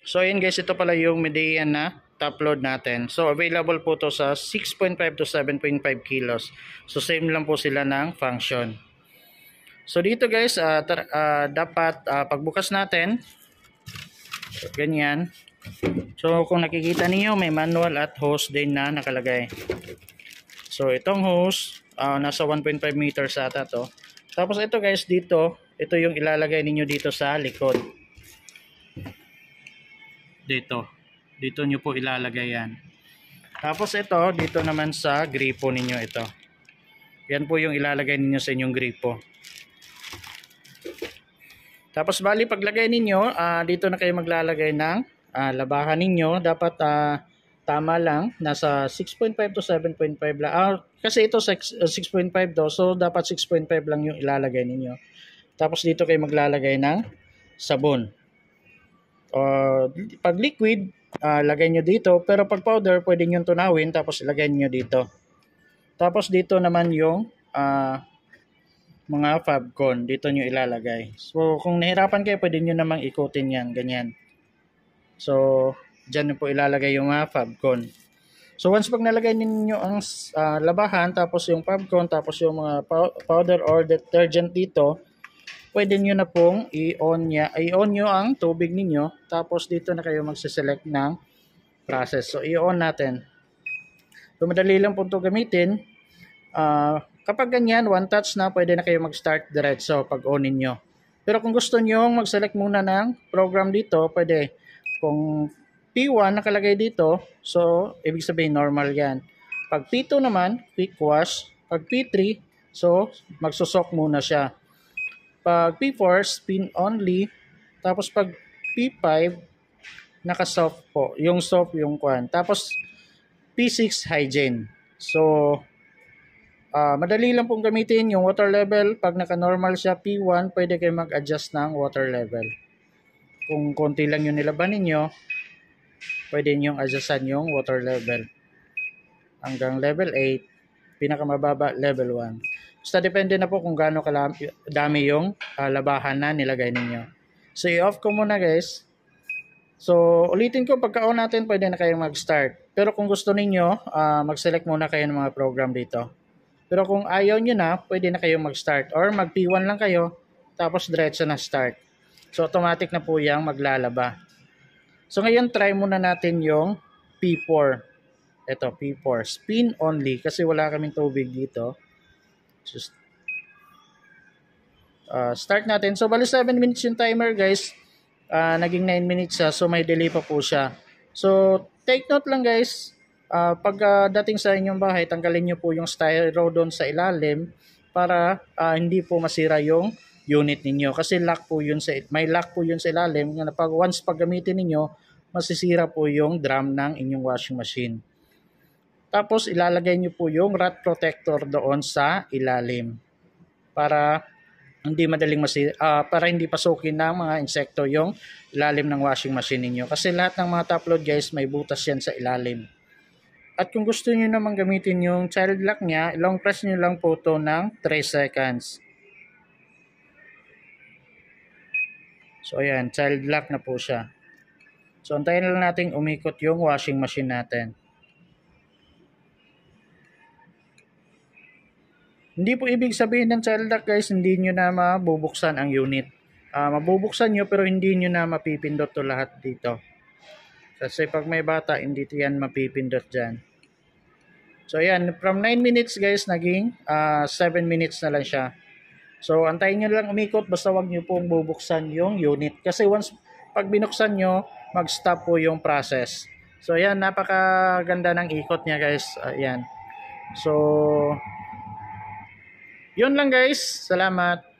So ayun guys, ito pala yung Median na top load natin. So available po to sa 6.5 to 7.5 kilos. So same lang po sila ng function. So dito guys, dapat pagbukas natin, ganyan. So kung nakikita niyo may manual at hose din na nakalagay. So itong hose, nasa 1.5 meters ata to. Tapos ito guys, ito yung ilalagay ninyo dito sa likod. Dito nyo po ilalagay yan. Tapos ito, dito naman sa gripo ninyo ito. Yan po yung ilalagay ninyo sa inyong gripo. Tapos bali paglagay ninyo, dito na kayo maglalagay ng labahan ninyo. Dapat tama lang, nasa 6.5 to 7.5 lang. Kasi ito 6.5 do, so dapat 6.5 lang yung ilalagay ninyo. Tapos dito kayo maglalagay ng sabon. Pag liquid, lagay nyo dito. Pero pag powder, pwede nyo tunawin tapos ilagay nyo dito. Tapos dito naman yung mga Fabcon, dito nyo ilalagay. So kung nahirapan kayo, pwede nyo namang ikutin yan, ganyan. So dyan nyo po ilalagay yung mga Fabcon. So once pag nalagay ninyo ang labahan, tapos yung Fabcon, tapos yung mga powder or detergent dito, pwede nyo na pong i-on nyo ang tubig ninyo. Tapos dito na kayo magsiselect ng process. So i-on natin. So madali lang po ito gamitin. Kapag ganyan, one touch na, pwede na kayo mag-start diretso pag on nyo. Pero kung gusto nyo mag-select muna ng program dito, pwede. Kung P1 nakalagay dito, so ibig sabihin normal yan. Pag P2 naman, quick wash. Pag P3, so magsusok muna siya. Pag P4, spin only. Tapos pag P5, naka-soft po. Yung soft yung kwan. Tapos P6, hygiene. So madali lang pong gamitin yung water level. Pag naka-normal siya P1, pwede kayo mag-adjust ng water level. Kung konti lang yung nilaban ninyo, pwede nyo adjustan yung water level. Hanggang level 8, pinakamababa level 1. Basta depende na po kung gaano kadami yung labahan na nilagay ninyo. So i-off ko muna guys. So ulitin ko, pagka-on natin, pwede na kayong mag-start. Pero kung gusto ninyo, mag-select muna kayo ng mga program dito. Pero kung ayaw nyo na, pwede na kayong mag-start. Or mag P1 lang kayo, tapos diretso na start. So automatic na po yung maglalaba. So ngayon, try muna natin yung P4. Ito, P4. Spin only. Kasi wala kaming tubig dito. So, start natin. So bali 7 minutes yung timer guys. Naging 9 minutes siya. So may delay pa po siya. So take note lang guys. Pag dating sa inyong bahay, tanggalin nyo po yung styro doon sa ilalim para hindi po masira yung unit ninyo. Kasi may lock po yun sa ilalim. Once pag gamitin ninyo, masisira po yung drum ng inyong washing machine. Tapos ilalagay nyo po yung rat protector doon sa ilalim para hindi madaling para hindi pasukin ng mga insekto yung ilalim ng washing machine ninyo. Kasi lahat ng mga top load guys, may butas yan sa ilalim. At kung gusto niyo naman gamitin yung child lock niya, long press niyo lang po ito ng 3 seconds. So ayan, child lock na po siya. So antayin lang natin umikot yung washing machine natin. Hindi po ibig sabihin ng child lock guys, hindi nyo na mabubuksan ang unit. Mabubuksan nyo pero hindi nyo na mapipindot to lahat dito. Kasi pag may bata, hindi yan mapipindot dyan. So ayan, from 9 minutes guys, naging 7 minutes na lang siya. So antayin nyo lang umikot, basta wag nyo pong bubuksan yung unit. Kasi once pag binuksan nyo, mag-stop po yung process. So ayan, napakaganda ng ikot niya guys. Ayan. So yun lang guys. Salamat.